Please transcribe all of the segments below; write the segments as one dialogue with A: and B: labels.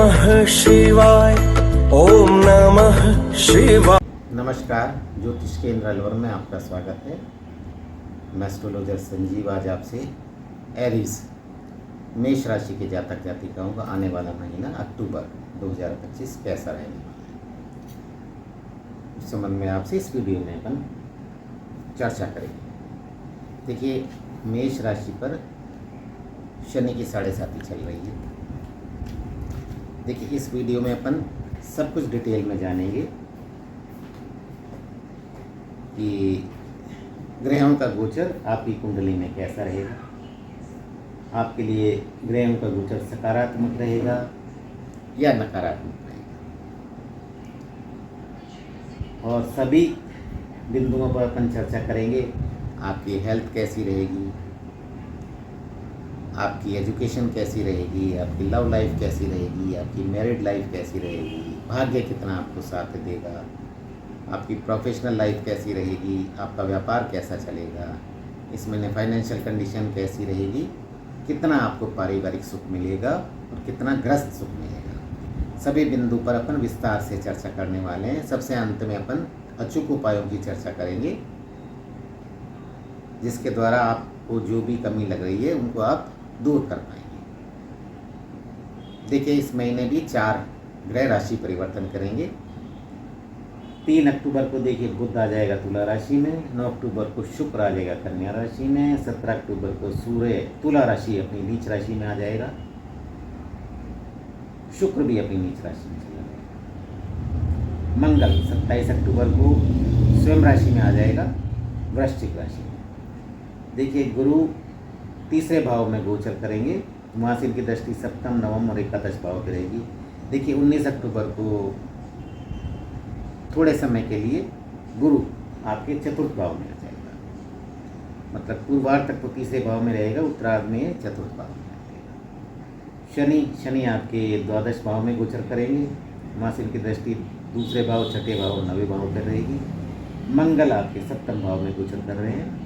A: नमः शिवाय। ओम नमः शिवाय।
B: नमस्कार, ज्योतिष केंद्र अलवर में आपका स्वागत है। मैं एस्ट्रोलॉजर संजीव आज आपसे एरीज मेष राशि के जातक जातिकाओं का आने वाला महीना अक्टूबर 2025 कैसा रहेगा इस संबंध में आपसे इस वीडियो में अपन चर्चा करेंगे। देखिए, मेष राशि पर शनि की 7.5 चल रही है। देखिए, इस वीडियो में अपन सब कुछ डिटेल में जानेंगे कि ग्रहों का गोचर आपकी कुंडली में कैसा रहेगा, आपके लिए ग्रहों का गोचर सकारात्मक रहेगा या नकारात्मक रहेगा, और सभी बिंदुओं पर अपन चर्चा करेंगे। आपकी हेल्थ कैसी रहेगी, आपकी एजुकेशन कैसी रहेगी, आपकी लव लाइफ कैसी रहेगी, आपकी मैरिड लाइफ कैसी रहेगी, भाग्य कितना आपको साथ देगा, आपकी प्रोफेशनल लाइफ कैसी रहेगी, आपका व्यापार कैसा चलेगा, इस महीने फाइनेंशियल कंडीशन कैसी रहेगी, कितना आपको पारिवारिक सुख मिलेगा और कितना ग्रस्त सुख मिलेगा। सभी बिंदु पर अपन विस्तार से चर्चा करने वाले हैं। सबसे अंत में अपन अचूक उपायों की चर्चा करेंगे, जिसके द्वारा आपको जो भी कमी लग रही है उनको आप दूर कर पाएंगे। देखिए, इस महीने भी 4 ग्रह राशि परिवर्तन करेंगे। 3 अक्टूबर को देखिए बुध आ जाएगा तुला राशि में, 9 अक्टूबर को शुक्र आ जाएगा कन्या राशि में, 17 अक्टूबर को सूर्य तुला राशि अपनी नीच राशि में आ जाएगा, शुक्र भी अपनी नीच राशि में चला जाएगा। मंगल 27 अक्टूबर को स्वयं राशि में आ जाएगा वृश्चिक राशि में। देखिए, गुरु तीसरे भाव में गोचर करेंगे, वहाँ से इनकी दृष्टि सप्तम, नवम और एकादश भाव पर रहेगी। देखिए, 19 अक्टूबर को थोड़े समय के लिए गुरु आपके चतुर्थ भाव में आ जाएगा, मतलब पूर्वार्ध तक तो तीसरे भाव में रहेगा, उत्तरार्ध में चतुर्थ भाव में आ जाएगा। शनि आपके द्वादश भाव में गोचर करेंगे, वहाँ से इनकी दृष्टि दूसरे भाव, छठे भाव और नवे भाव पर रहेगी। मंगल आपके सप्तम भाव में गोचर कर रहे हैं,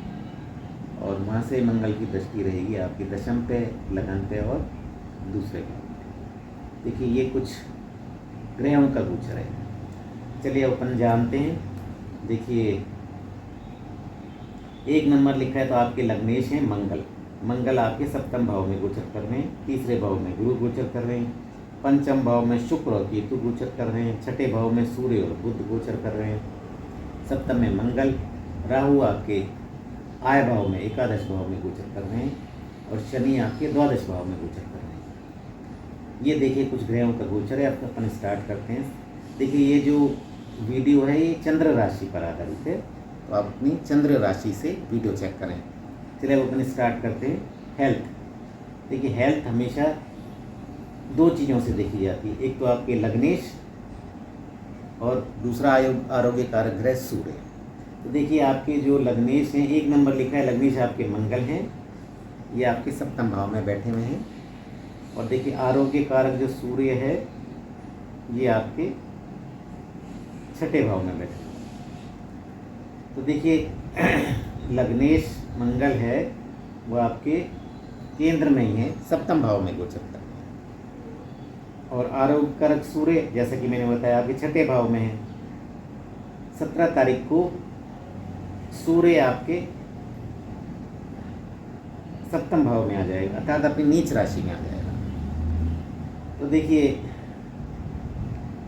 B: और वहाँ से मंगल की दृष्टि रहेगी आपकी दशम पे, लगन पे और दूसरे भाव में। देखिए, ये कुछ ग्रहों का गोचर है। चलिए अपन जानते हैं। देखिए, 1 नंबर लिखा है तो आपके लग्नेश हैं मंगल। मंगल आपके सप्तम भाव में गोचर कर रहे हैं, तीसरे भाव में गुरु गोचर कर रहे हैं, पंचम भाव में शुक्र और केतु गोचर कर रहे हैं, छठे भाव में सूर्य और बुध गोचर कर रहे हैं, सप्तम में मंगल, राहु आपके आय भाव में एकादश भाव में गोचर कर रहे हैं, और शनि आपके द्वादश भाव में गोचर कर रहे हैं। ये देखिए कुछ ग्रहों का गोचर है। अब अपन स्टार्ट करते हैं। देखिए, ये जो वीडियो है ये चंद्र राशि पर आधारित है, तो आप अपनी चंद्र राशि से वीडियो चेक करें। चलिए अब अपन स्टार्ट करते हैं। हेल्थ। देखिए, हेल्थ हमेशा 2 चीज़ों से देखी जाती है, एक तो आपके लग्नेश और दूसरा आरोग्य कारक ग्रह सूर्य। तो देखिए, आपके जो लग्नेश हैं, 1 नंबर लिखा है लग्नेश आपके मंगल हैं, ये आपके सप्तम भाव में बैठे हुए हैं, और देखिए आरोग्य कारक जो सूर्य है ये आपके छठे भाव में बैठे हुए हैं। तो देखिए लग्नेश मंगल है वो आपके केंद्र में ही है, सप्तम भाव में गोचर कर रहे हैं, और आरोग्य कारक सूर्य जैसा कि मैंने बताया आपके छठे भाव में है। 17 तारीख को सूर्य आपके सप्तम भाव में आ जाएगा, अर्थात अपनी नीच राशि में आ जाएगा। तो देखिए,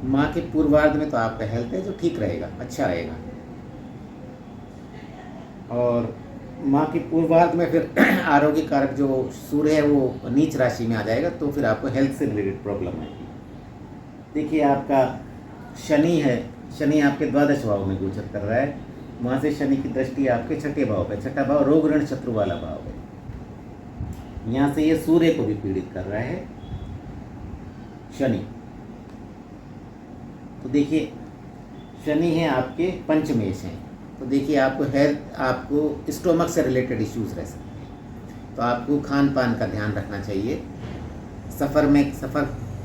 B: माँ के पूर्वार्ध में तो आपका हेल्थ है जो ठीक रहेगा, अच्छा रहेगा, और माँ के पूर्वार्ध में फिर आरोग्य कारक जो सूर्य है वो नीच राशि में आ जाएगा, तो फिर आपको हेल्थ से रिलेटेड प्रॉब्लम आएगी। देखिए, आपका शनि है, शनि आपके द्वादश भाव में गोचर कर रहा है, वहाँ से शनि की दृष्टि आपके छठे भाव पे, छठा भाव रोग ऋण शत्रु वाला भाव है, यहाँ से ये सूर्य को भी पीड़ित कर रहा है शनि। तो देखिए, शनि है आपके पंचमेश हैं, तो देखिए आपको हेल्थ, आपको स्टोमक से रिलेटेड इश्यूज रह सकते हैं, तो आपको खान पान का ध्यान रखना चाहिए। सफ़र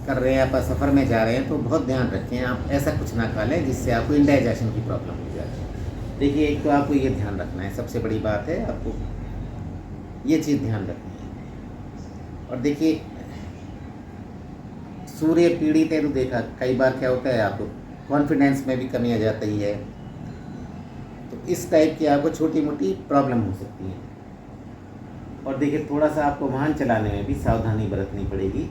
B: कर रहे हैं आप, सफ़र में जा रहे हैं तो बहुत ध्यान रखें, आप ऐसा कुछ ना खा लें जिससे आपको इंडाइजेशन की प्रॉब्लम हो जाए। देखिए, एक तो आपको ये ध्यान रखना है, सबसे बड़ी बात है आपको ये चीज़ ध्यान रखनी है। और देखिए, सूर्य पीड़ित है तो देखा कई बार क्या होता है, आपको कॉन्फिडेंस में भी कमी आ जाती है। तो इस टाइप की आपको छोटी मोटी प्रॉब्लम हो सकती है। और देखिए थोड़ा सा आपको वाहन चलाने में भी सावधानी बरतनी पड़ेगी,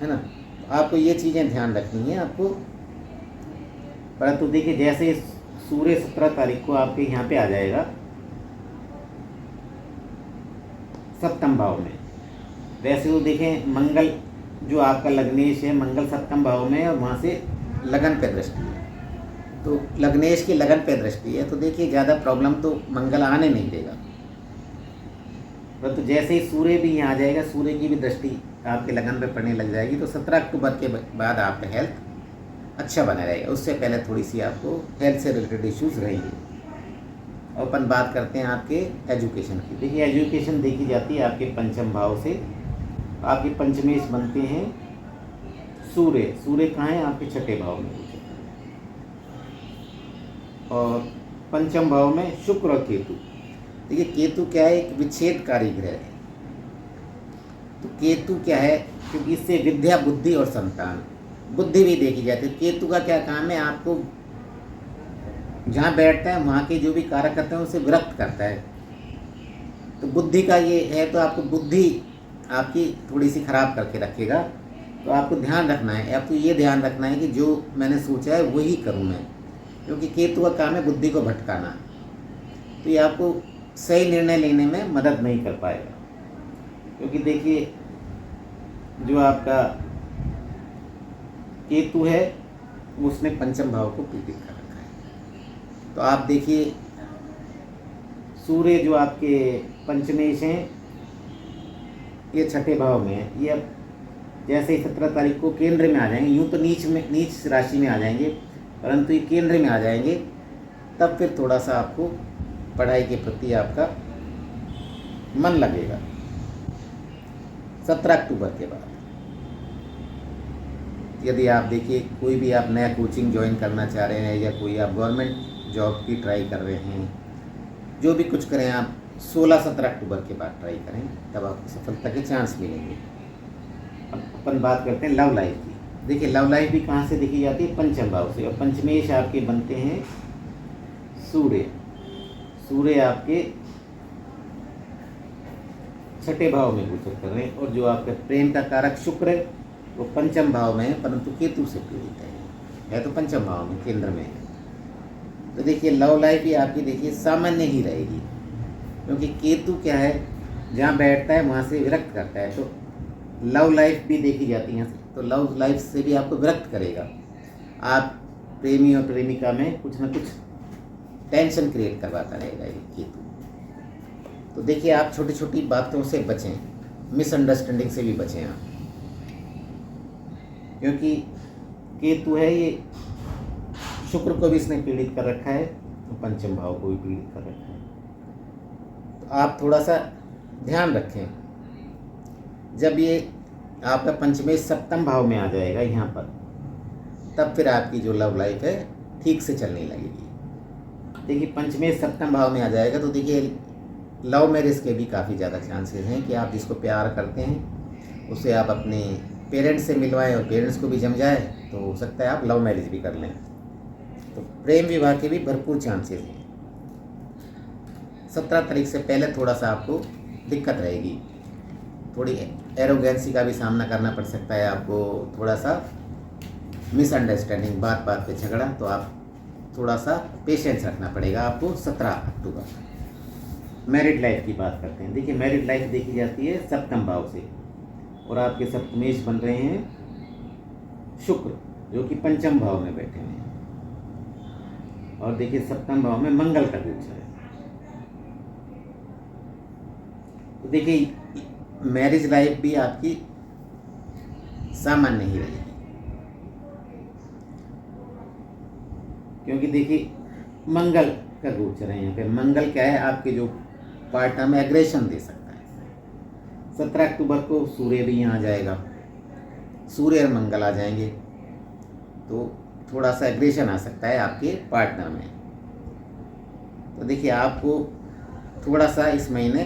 B: है ना। तो आपको ये चीज़ें ध्यान रखनी है आपको। परंतु देखिए जैसे सूर्य 17 तारीख को आपके यहाँ पे आ जाएगा सप्तम भाव में, वैसे तो देखें मंगल जो आपका लग्नेश है, मंगल सप्तम भाव में और वहाँ से लगन पे दृष्टि है, तो लग्नेश की लगन पे दृष्टि है, तो देखिए ज़्यादा प्रॉब्लम तो मंगल आने नहीं देगा। परंतु जैसे ही सूर्य भी यहाँ आ जाएगा, सूर्य की भी दृष्टि आपके लगन पे पड़ने लग जाएगी, तो 17 अक्टूबर के बाद आपका हेल्थ अच्छा बना रहेगा। उससे पहले थोड़ी सी आपको हेल्थ से रिलेटेड इश्यूज़ रहेंगे। और अपन बात करते हैं आपके एजुकेशन की। देखिए एजुकेशन देखी जाती है आपके पंचम भाव से। आपके पंचमेश बनते हैं सूर्य। सूर्य कहाँ है? आपके छठे भाव में। और पंचम भाव में शुक्र और केतु। देखिए केतु क्या है? एक विच्छेदकारी ग्रह है। तो केतु क्या है? क्योंकि इससे विद्या, बुद्धि और संतान, बुद्धि भी देखी जाती है। केतु का क्या काम है? आपको जहाँ बैठता है वहाँ के जो भी कारक करते हैं उसे विरक्त करता है। तो बुद्धि का ये है, तो आपको बुद्धि आपकी थोड़ी सी खराब करके रखेगा। तो आपको ध्यान रखना है, आपको ये ध्यान रखना है कि जो मैंने सोचा है वही करूँ मैं, क्योंकि केतु का काम है बुद्धि को भटकाना। तो ये आपको सही निर्णय लेने में मदद नहीं कर पाएगा, क्योंकि देखिए जो आपका केतु है उसने पंचम भाव को पीड़ित कर रखा है। तो आप देखिए सूर्य जो आपके पंचमेश हैं ये छठे भाव में है। ये अब जैसे ही 17 तारीख को केंद्र में आ जाएंगे, यूँ तो नीच राशि में आ जाएंगे, परंतु ये केंद्र में आ जाएंगे, तब फिर थोड़ा सा आपको पढ़ाई के प्रति आपका मन लगेगा 17 अक्टूबर के बाद। यदि आप देखिए कोई भी आप नया कोचिंग ज्वाइन करना चाह रहे हैं या कोई आप गवर्नमेंट जॉब की ट्राई कर रहे हैं, जो भी कुछ करें आप 16-17 अक्टूबर के बाद ट्राई करें, तब आपको सफलता के चांस मिलेंगे। अब अपन बात करते हैं लव लाइफ की। देखिए लव लाइफ भी कहाँ से देखी जाती है? पंचम भाव से। और पंचमेश आपके बनते हैं सूर्य। सूर्य आपके छठे भाव में गोचर कर रहे हैं। और जो आपका प्रेम का कारक शुक्र है वो पंचम भाव में है, परंतु केतु से पीड़ित है तो पंचम भाव में, केंद्र में है। तो देखिए लव लाइफ भी आपकी देखिए सामान्य ही रहेगी, क्योंकि केतु क्या है? जहाँ बैठता है वहाँ से विरक्त करता है। तो लव लाइफ भी देखी जाती है, तो लव लाइफ से भी आपको विरक्त करेगा। आप प्रेमी और प्रेमिका में कुछ ना कुछ टेंशन क्रिएट करवाता रहेगा ये केतु। तो देखिए आप छोटी छोटी बातों से बचें, मिसअंडरस्टैंडिंग से भी बचें आप, क्योंकि केतु है ये शुक्र को भी इसने पीड़ित कर रखा है, तो पंचम भाव को भी पीड़ित कर रखा है। तो आप थोड़ा सा ध्यान रखें, जब ये आपका पंचमेश सप्तम भाव में आ जाएगा यहाँ पर, तब फिर आपकी जो लव लाइफ है ठीक से चलने लगेगी। देखिए पंचमेश सप्तम भाव में आ जाएगा तो देखिए लव मैरिज के भी काफ़ी ज़्यादा चांसेस हैं कि आप जिसको प्यार करते हैं उसे आप अपने पेरेंट्स से मिलवाएं और पेरेंट्स को भी जम जाए, तो हो सकता है आप लव मैरिज भी कर लें। तो प्रेम विवाह के भी भरपूर चांसेस हैं। 17 तारीख से पहले थोड़ा सा आपको दिक्कत रहेगी, थोड़ी एरोगेंसी का भी सामना करना पड़ सकता है आपको, थोड़ा सा मिसअंडरस्टैंडिंग, बात बात पे झगड़ा, तो आप थोड़ा सा पेशेंस रखना पड़ेगा आपको 17 अक्टूबर। मैरिड लाइफ की बात करते हैं। देखिए मैरिड लाइफ देखी जाती है सप्तम भाव से, और आपके सप्तमेश बन रहे हैं शुक्र जो कि पंचम भाव में बैठे हुए हैं। और देखिए सप्तम भाव में मंगल का गोचर है। तो देखिए मैरिज लाइफ भी आपकी सामान्य ही रहेगी, क्योंकि देखिए मंगल का गोचर है यहाँ पे। मंगल क्या है? आपके जो पार्टनर में एग्रेशन दे सकता है। 17 अक्टूबर को सूर्य भी यहाँ आ जाएगा, सूर्य और मंगल आ जाएंगे, तो थोड़ा सा एग्रेशन आ सकता है आपके पार्टनर में। तो देखिए आपको थोड़ा सा इस महीने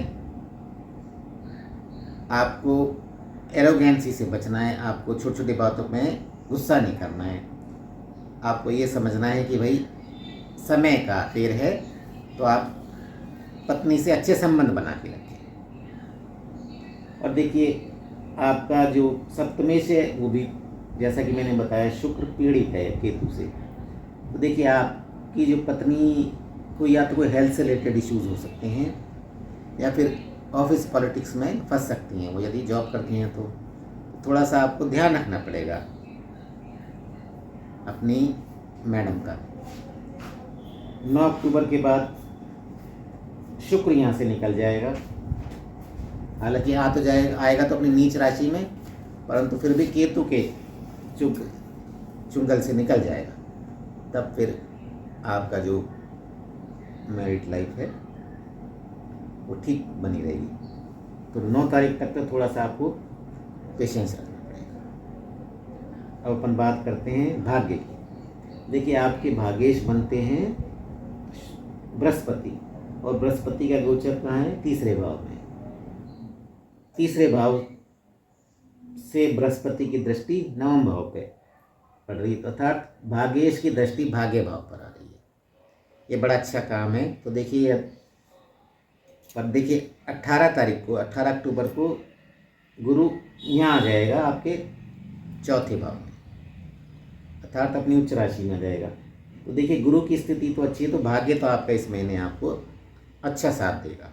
B: आपको एरोगेंसी से बचना है, आपको छोटी छोटी बातों में गुस्सा नहीं करना है। आपको ये समझना है कि भाई समय का फेर है, तो आप पत्नी से अच्छे संबंध बना के रखें। और देखिए आपका जो सप्तमेश है वो भी जैसा कि मैंने बताया शुक्र पीड़ित है केतु से। तो देखिए आपकी जो पत्नी को या तो कोई हेल्थ से रिलेटेड इश्यूज हो सकते हैं या फिर ऑफिस पॉलिटिक्स में फंस सकती हैं वो, यदि जॉब करती हैं तो थोड़ा सा आपको ध्यान रखना पड़ेगा अपनी मैडम का। 9 अक्टूबर के बाद शुक्र यहाँ से निकल जाएगा, हालांकि आ तो जाएगा, आएगा तो अपनी नीच राशि में, परंतु फिर भी केतु के चुंगल से निकल जाएगा। तब फिर आपका जो मैरिड लाइफ है वो ठीक बनी रहेगी। तो 9 तारीख तक तो थोड़ा सा आपको पेशेंस रखना पड़ेगा। अब अपन बात करते हैं भाग्य की। देखिए आपके भाग्येश बनते हैं बृहस्पति, और बृहस्पति का गोचर कहाँ है? तीसरे भाव में। तीसरे भाव से बृहस्पति की दृष्टि 9वें भाव पे पड़ रही है, अर्थात भाग्येश की दृष्टि भाग्य भाव पर आ रही है। ये बड़ा अच्छा काम है। तो देखिए पर देखिए 18 तारीख को 18 अक्टूबर को गुरु यहाँ आ जाएगा आपके चौथे भाव में, अर्थात अपनी उच्च राशि में आ जाएगा। तो देखिए गुरु की स्थिति तो अच्छी है, तो भाग्य तो आपका इस महीने आपको अच्छा साथ देगा।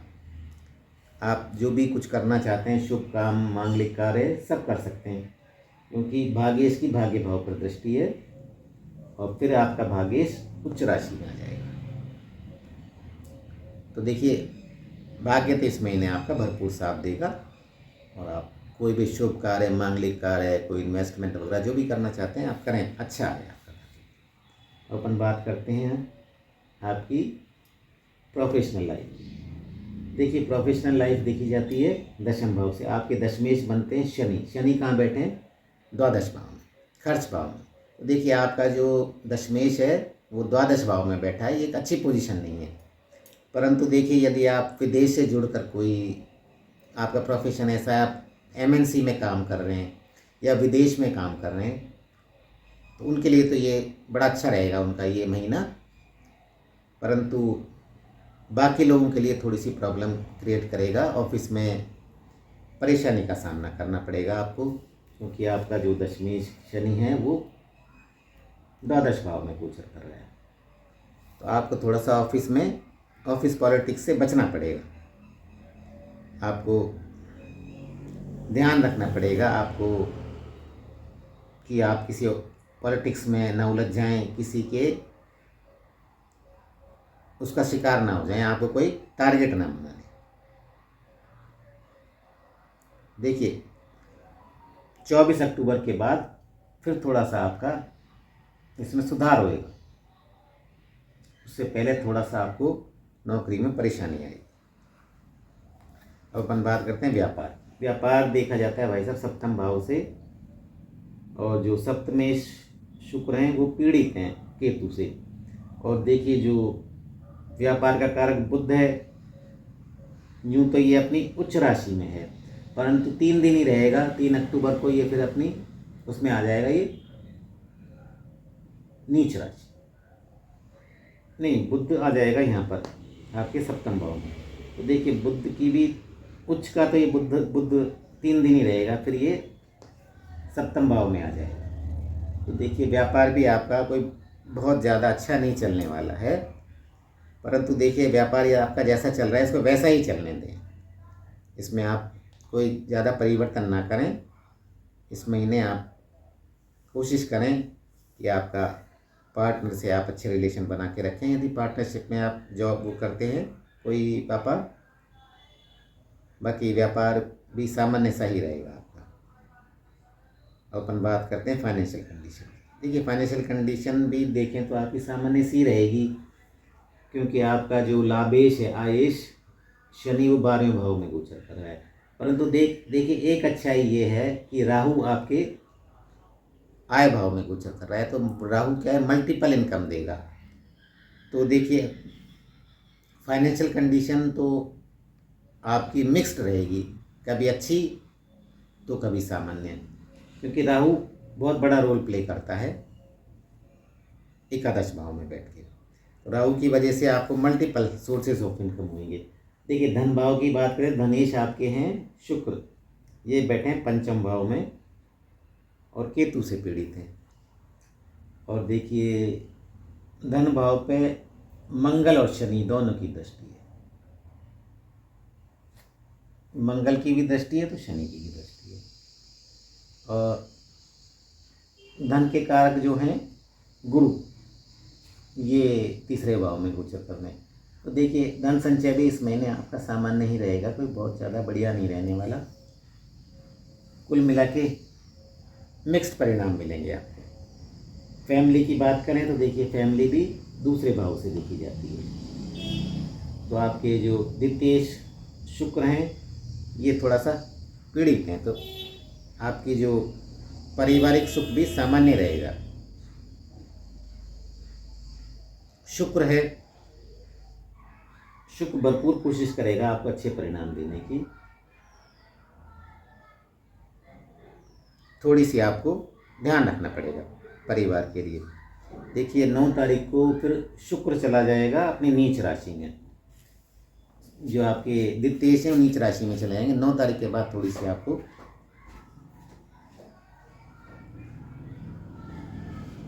B: आप जो भी कुछ करना चाहते हैं, शुभ काम, मांगलिक कार्य सब कर सकते हैं, क्योंकि भाग्येश की भाग्य भाव पर दृष्टि है और फिर आपका भाग्येश उच्च राशि में आ जाएगा। तो देखिए भाग्य तो इस महीने आपका भरपूर साथ देगा और आप कोई भी शुभ कार्य, मांगलिक कार्य, कोई इन्वेस्टमेंट वगैरह जो भी करना चाहते हैं आप करें, अच्छा है आपका भाग्य। अपन बात करते हैं आपकी प्रोफेशनल लाइफ। देखिए प्रोफेशनल लाइफ देखी जाती है दशम भाव से। आपके दशमेश बनते हैं शनि। शनि कहाँ बैठे हैं? द्वादश भाव में, खर्च भाव में। तो देखिए आपका जो दशमेश है वो द्वादश भाव में बैठा है, ये एक अच्छी पोजीशन नहीं है। परंतु देखिए यदि आप विदेश से जुड़कर कोई आपका प्रोफेशन ऐसा है, आप एमएनसी में काम कर रहे हैं या विदेश में काम कर रहे हैं, तो उनके लिए तो ये बड़ा अच्छा रहेगा उनका ये महीना। परंतु बाकी लोगों के लिए थोड़ी सी प्रॉब्लम क्रिएट करेगा। ऑफिस में परेशानी का सामना करना पड़ेगा आपको, क्योंकि आपका जो दशमेश शनि है वो द्वादश भाव में गोचर कर रहा है। तो आपको थोड़ा सा ऑफिस पॉलिटिक्स से बचना पड़ेगा। आपको ध्यान रखना पड़ेगा आपको कि आप किसी पॉलिटिक्स में ना उलझ जाएं, किसी के उसका शिकार ना हो जाएं, आपको कोई टारगेट ना बना ले। देखिए 24 अक्टूबर के बाद फिर थोड़ा सा आपका इसमें सुधार होएगा। उससे पहले थोड़ा सा आपको नौकरी में परेशानी आएगी। अब अपन बात करते हैं व्यापार। व्यापार देखा जाता है भाई साहब सप्तम भाव से, और जो सप्तमेश शुक्र हैं वो पीड़ित हैं केतु से। और देखिए जो व्यापार का कारक बुध है, यूँ तो ये अपनी उच्च राशि में है, परंतु 3 दिन ही रहेगा। 3 अक्टूबर को ये फिर अपनी उसमें आ जाएगा, ये नीच राशि नहीं, बुध आ जाएगा यहाँ पर आपके सप्तम भाव में। तो देखिए बुध की भी उच्च का तो ये बुध 3 दिन ही रहेगा, फिर ये सप्तम भाव में आ जाएगा। तो देखिए व्यापार भी आपका कोई बहुत ज़्यादा अच्छा नहीं चलने वाला है, परंतु देखिए व्यापार ये आपका जैसा चल रहा है इसको वैसा ही चलने दें। इसमें आप कोई ज़्यादा परिवर्तन ना करें। इस महीने आप कोशिश करें कि आपका पार्टनर से आप अच्छे रिलेशन बना के रखें। यदि पार्टनरशिप में आप जॉब वो करते हैं कोई पापा, बाकी व्यापार भी सामान्य सा ही रहेगा आपका। अपन बात करते हैं फाइनेंशियल कंडीशन। देखिए फाइनेंशियल कंडीशन भी देखें तो आपकी सामान्य सी रहेगी, क्योंकि आपका जो लाभेश है आयेश शनि वो 12वें भाव में गोचर कर रहा है। परंतु देखिए एक अच्छाई ये है कि राहु आपके आय भाव में गोचर कर रहा है। तो राहु क्या है, मल्टीपल इनकम देगा। तो देखिए फाइनेंशियल कंडीशन तो आपकी मिक्स्ड रहेगी, कभी अच्छी तो कभी सामान्य, क्योंकि राहु बहुत बड़ा रोल प्ले करता है एकादश भाव में बैठ के। तो राहु की वजह से आपको मल्टीपल सोर्सेज ऑफ इनकम होंगे। देखिए धन भाव की बात करें, धनेश आपके हैं शुक्र, ये बैठे हैं पंचम भाव में और केतु से पीड़ित हैं। और देखिए धन भाव पे मंगल और शनि दोनों की दृष्टि है, मंगल की भी दृष्टि है तो शनि की भी दृष्टि है। और धन के कारक जो हैं गुरु, ये तीसरे भाव में गोचर कर रहे हैं। तो देखिए धन संचय भी इस महीने आपका सामान्य ही रहेगा, कोई बहुत ज़्यादा बढ़िया नहीं रहने वाला। कुल मिला के मिक्स्ड परिणाम मिलेंगे आपको। फैमिली की बात करें तो देखिए फैमिली भी दूसरे भाव से देखी जाती है। तो आपके जो द्वितीय शुक्र हैं ये थोड़ा सा पीड़ित हैं, तो आपकी जो पारिवारिक सुख भी सामान्य रहेगा। शुक्र है, शुक्र भरपूर कोशिश करेगा आपको अच्छे परिणाम देने की। थोड़ी सी आपको ध्यान रखना पड़ेगा परिवार के लिए। देखिए 9 तारीख को फिर शुक्र चला जाएगा अपनी नीच राशि में, जो आपके द्वितीय से नीच राशि में चले जाएंगे। 9 तारीख के बाद थोड़ी सी आपको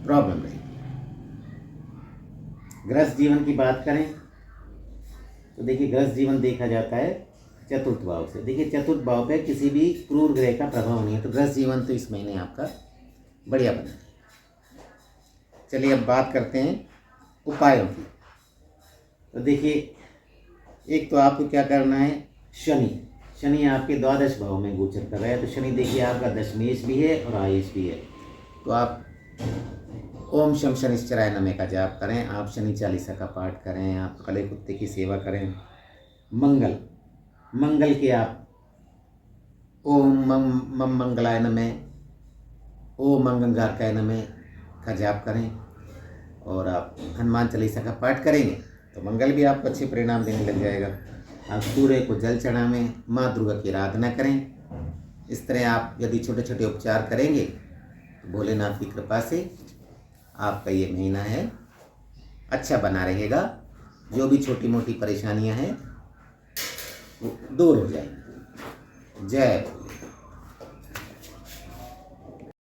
B: प्रॉब्लम रहेगी। गृहस्थ जीवन की बात करें तो देखिए गृहस्थ जीवन देखा जाता है चतुर्थ भाव से। देखिए चतुर्थ भाव पे किसी भी क्रूर ग्रह का प्रभाव नहीं है, तो गृहस्थ जीवन तो इस महीने आपका बढ़िया बना है। चलिए अब बात करते हैं उपायों की। तो देखिए एक तो आपको क्या करना है, शनि आपके द्वादश भाव में गोचर कर रहा है। तो शनि देखिए आपका दशमेश भी है और आयुष भी है। तो आप ओम शम शनिश्चराय नमः का जाप करें, आप शनि चालीसा का पाठ करें, आप काले कुत्ते की सेवा करें। मंगल के आप ओम मम मंगलाय नमः, ओम अंगारकाय नमः का जाप करें और आप हनुमान चालीसा का पाठ करेंगे तो मंगल भी आपको अच्छे परिणाम देने लग जाएगा। आप सूर्य को जल चढ़ावें, माँ दुर्गा की आराधना करें। इस तरह आप यदि छोटे छोटे उपचार करेंगे तो भोलेनाथ की कृपा से आपका ये महीना है अच्छा बना रहेगा। जो भी छोटी मोटी परेशानियां हैं वो दूर हो जाएंगी। जय